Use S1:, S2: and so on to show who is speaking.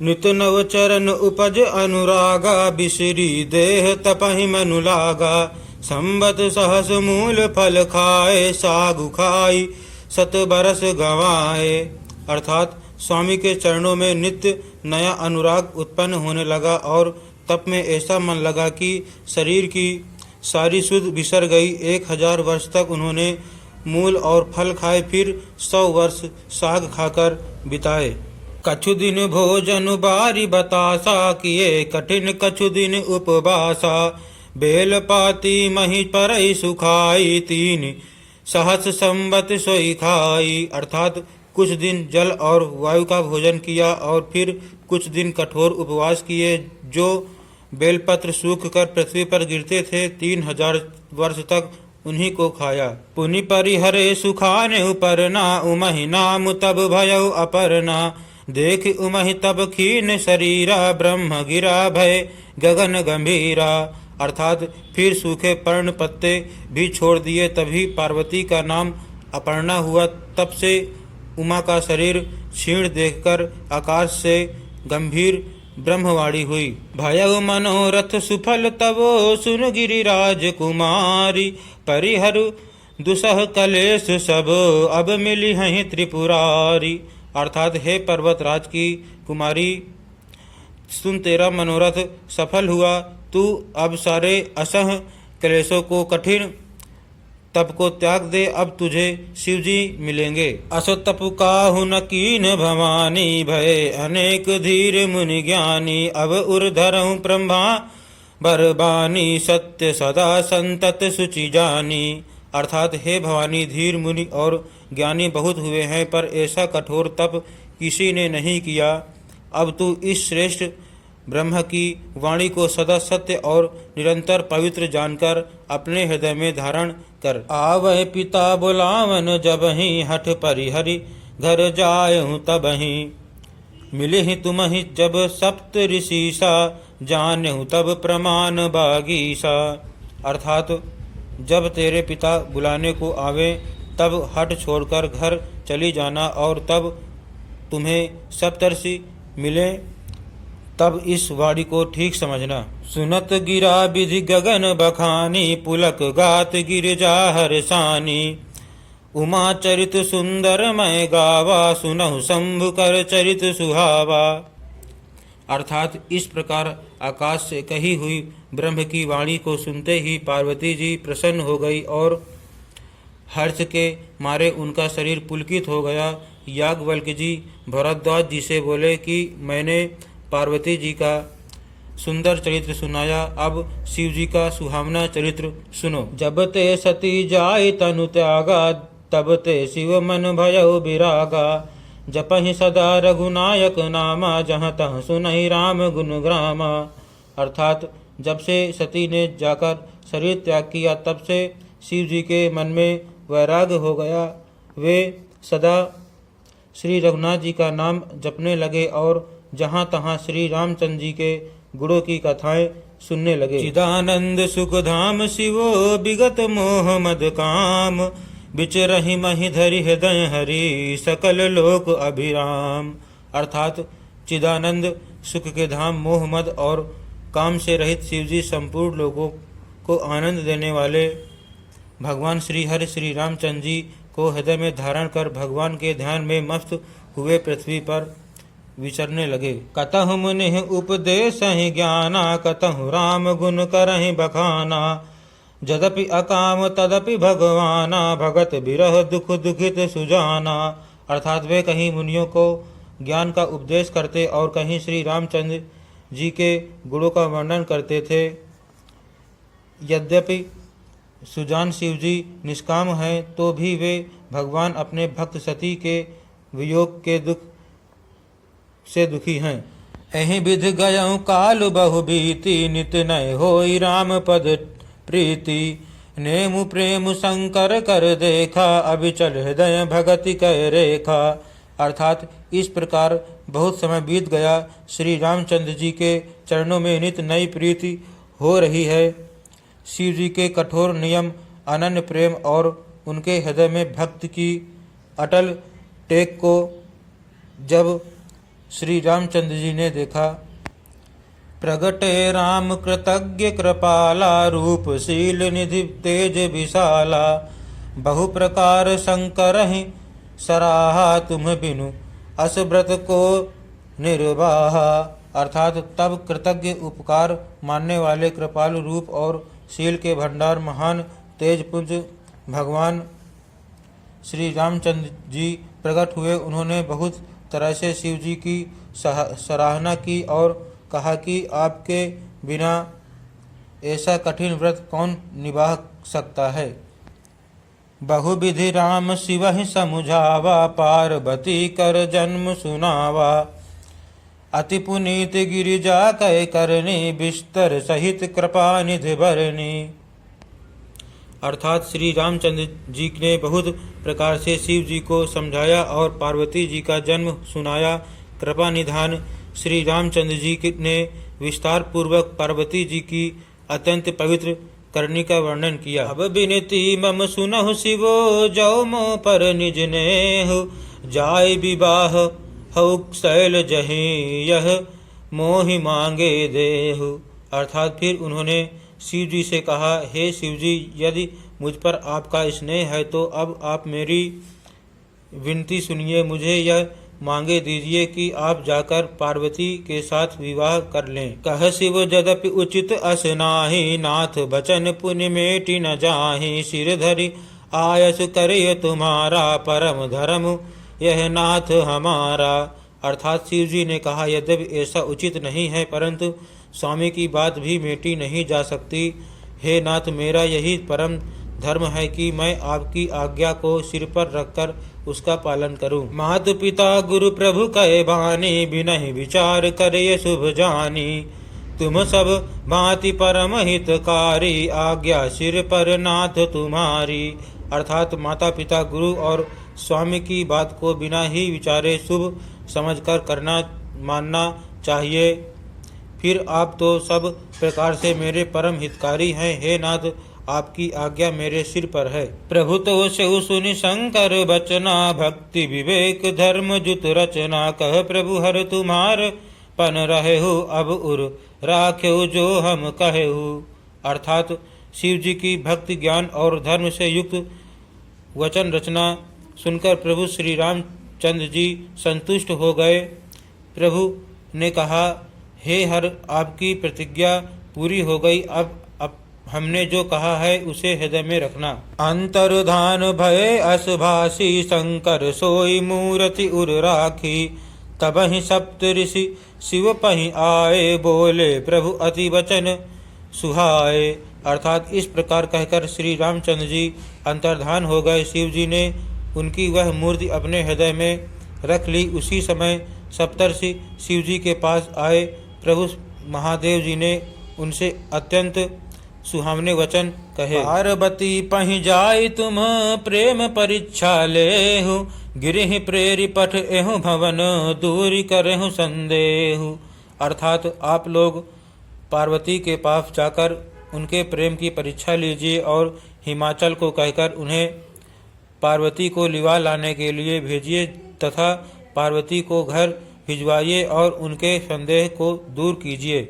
S1: नित नव चरण उपज अनुरागा, बिसरी देह तपहि मनु लागा। संबत सहस मूल फल खाए, सागु खाई सत बरस गवाए। अर्थात स्वामी के चरणों में नित्य नया अनुराग उत्पन्न होने लगा और तप में ऐसा मन लगा कि शरीर की सारी सुध बिसर गई। 1000 वर्ष तक उन्होंने मूल और फल खाए, फिर 100 वर्ष साग खाकर बिताए। कछु दिन भोजन बारी बतासा, किए कठिन कछु दिन उपवासा। बेल पाती मही परई सुखाई, 3 सहस संबत सोई खाई। अर्थात कुछ दिन जल और वायु का भोजन किया और फिर कुछ दिन कठोर उपवास किए। जो बेलपत्र सूख कर पृथ्वी पर गिरते थे, 3000 वर्ष तक उन्हीं को खाया। पुनि परिहरे सुखाने उपरना, उमहि नाम तब भयउ अपरना। देख उमहि तब खीन शरीरा, ब्रह्म गिरा भय गगन गंभीरा। अर्थात फिर सूखे पर्ण पत्ते भी छोड़ दिए, तभी पार्वती का नाम अपर्णा हुआ। तब से उमा का शरीर क्षीण देखकर आकाश से गंभीर ब्रह्मवाणी हुई। भयउ मनोरथ सुफल तवो, सुन गिरिराज कुमारी। परिहरु दुसह कलेश सब, अब मिली हैं त्रिपुरारी। अर्थात हे पर्वत राज की कुमारी, सुन तेरा मनोरथ सफल हुआ। तू अब सारे असह क्लेशों को, कठिन तप को त्याग दे। अब तुझे शिवजी मिलेंगे। असो तप काहु न कीन भवानी, भय अनेक धीर मुनि ज्ञानी। अब उर धरऊं ब्रह्मा बरबानी, सत्य सदा संतत सुचि जानी। अर्थात हे भवानी, धीर मुनि और ज्ञानी बहुत हुए हैं, पर ऐसा कठोर तप किसी ने नहीं किया। अब तू इस श्रेष्ठ ब्रह्म की वाणी को सदा सत्य और निरंतर पवित्र जानकर अपने हृदय में धारण कर। आवै पिता बुलावन जबहि, हठ परिहरि घर जायहूँ तबहि। मिलिहि तुम्हि जब सप्त ऋषिसा, जानहूँ तब प्रमाण बागीसा। अर्थात जब तेरे पिता बुलाने को आवे तब हठ छोड़कर घर चली जाना, और तब तुम्हें सप्तर्षि मिले तब इस वाणी को ठीक समझना। सुनत गिरा विधि गगन बखानी, पुलक गात गिरजा हर्षानी। उमा चरित सुंदर मैं गावा, सुनहु शंभु कर चरित सुहावा। अर्थात इस प्रकार आकाश से कही हुई ब्रह्म की वाणी को सुनते ही पार्वती जी प्रसन्न हो गई और हर्ष के मारे उनका शरीर पुलकित हो गया। याज्ञवल्क्य जी भरद्वाज जी से बोले कि मैंने पार्वती जी का सुंदर चरित्र सुनाया, अब शिव जी का सुहावना चरित्र सुनो। जब ते सती जाय तनु त्यागा, तब ते शिव मन भयउ विरागा। जपहि सदा रघुनायक नामा, जहाँ तहाँ सुनहि राम गुण ग्रामा। अर्थात जब से सती ने जाकर शरीर त्याग किया, तब से शिव जी के मन में वैराग्य हो गया। वे सदा श्री रघुनाथ जी का नाम जपने लगे और जहाँ तहाँ श्री रामचंद्र जी के गुणों की कथाएं सुनने लगे। चिदानंद सुख धाम शिवो, विगत मोह मद काम। बिचरहि महि धरि हृदय हरि, सकल लोक अभिराम। अर्थात चिदानंद सुख के धाम मोह मद और काम से रहित शिवजी संपूर्ण लोगों को आनंद देने वाले भगवान श्री हरि श्री रामचंद्र जी को हृदय में धारण कर भगवान के ध्यान में मस्त हुए पृथ्वी पर विचरने लगे। कतहु मुनि उपदेश ज्ञाना, कतहु राम गुण करहि बखाना। जदपि अकाम तदपि भगवाना, भगत बिरह दुख दुखित सुजाना। अर्थात वे कहीं मुनियों को ज्ञान का उपदेश करते और कहीं श्री रामचंद्र जी के गुणों का वर्णन करते थे। यद्यपि सुजान शिव जी निष्काम हैं, तो भी वे भगवान अपने भक्त सती के वियोग के दुख से दुखी हैं। एहि विध गयऊँ काल बहु बीती, नित नय होई राम पद प्रीति। नेमु प्रेम शंकर कर देखा, अभिचल हृदय भगति कै रेखा। अर्थात इस प्रकार बहुत समय बीत गया, श्री रामचंद्र जी के चरणों में नित नई प्रीति हो रही है। शिव जी के कठोर नियम, अनन्य प्रेम और उनके हृदय में भक्त की अटल टेक को जब श्री रामचंद्र जी ने देखा। प्रगटे राम कृतज्ञ कृपाला, रूपशील निधि तेज विशाला, बहु प्रकार शंकरहि सराहा, तुम बिनु अस व्रत को निर्वाहा। अर्थात तब कृतज्ञ, उपकार मानने वाले, कृपालु रूप और शील के भंडार, महान तेजपुंज भगवान श्री रामचंद्र जी प्रकट हुए। उन्होंने बहुत तरह से शिव जी की सराहना की और कहा कि आपके बिना ऐसा कठिन व्रत कौन निभा सकता है। बहुविधि राम शिव ही समुझावा, पार्वती कर जन्म सुनावा, अति पुनीत गिरिजा कै करनी, बिस्तर सहित कृपा निधि भरनी। अर्थात श्री रामचंद्र जी ने बहुत प्रकार से शिव जी को समझाया और पार्वती जी का जन्म सुनाया। कृपा निधान श्री रामचंद्र जी ने विस्तार पूर्वक पार्वती जी की अत्यंत पवित्र करनी का वर्णन किया। अब बिनती मम सुनहु शिवो, जौ मो पर निज नेहु, जाय विवाह हऊ शैल जहि, यह मोहि मांगे देहु। अर्थात फिर उन्होंने शिव जी से कहा, हे शिव जी, यदि मुझ पर आपका स्नेह है तो अब आप मेरी विनती सुनिए, मुझे यह मांगे दीजिए कि आप जाकर पार्वती के साथ विवाह कर लें। कह शिव यद्यपि उचित अस नाही, नाथ बचन पुनि मेटि न जाहि, सिर धरि आयस करे तुम्हारा, परम धर्म यह नाथ हमारा। अर्थात शिव जी ने कहा, यद्यपि ऐसा उचित नहीं है, परंतु स्वामी की बात भी मेटी नहीं जा सकती। हे नाथ, मेरा यही परम धर्म है कि मैं आपकी आज्ञा को सिर पर रखकर उसका पालन करूं। मातु पिता गुरु प्रभु कहे बानी, बिनहि विचार करे शुभ जानी, तुम सब भांति परम हितकारी, आज्ञा सिर पर नाथ तुम्हारी। अर्थात माता पिता गुरु और स्वामी की बात को बिना ही विचारे शुभ समझकर करना मानना चाहिए। फिर आप तो सब प्रकार से मेरे परम हितकारी हैं। हे नाथ, आपकी आज्ञा मेरे सिर पर है। प्रभु तो सेउ सुनि शंकर बचना, भक्ति विवेक धर्म जुत रचना, कह प्रभु हर तुम्हार पन रहेहु, अब उर राखेहु जो हम कहेहु। अर्थात शिव जी की भक्ति ज्ञान और धर्म से युक्त वचन रचना सुनकर प्रभु श्री रामचंद्र जी संतुष्ट हो गए। प्रभु ने कहा, हे हर, आपकी प्रतिज्ञा पूरी हो गई। अब हमने जो कहा है उसे हृदय में रखना। अंतर्धान भय असभासी, शंकर सोई मूर्ति उर राखी, तबहि सप्त ऋषि शिव पहि आए, बोले प्रभु अति वचन सुहाए। अर्थात इस प्रकार कहकर श्री रामचंद्र जी अंतर्धान हो गए। शिव जी ने उनकी वह मूर्ति अपने हृदय में रख ली। उसी समय सप्तर्षि शिव जी के पास आए। प्रभु महादेव जी ने उनसे अत्यंत सुहावने वचन कहे। पार्वती पहि जाय तुम प्रेम परीक्षा लेहु, गिरिहि प्रेरि पठ एहु भवन, दूरी करहु संदेहु। अर्थात आप लोग पार्वती के पास जाकर उनके प्रेम की परीक्षा लीजिए और हिमाचल को कहकर उन्हें पार्वती को लिवा लाने के लिए भेजिए तथा पार्वती को घर भिजवाइए और उनके संदेह को दूर कीजिए।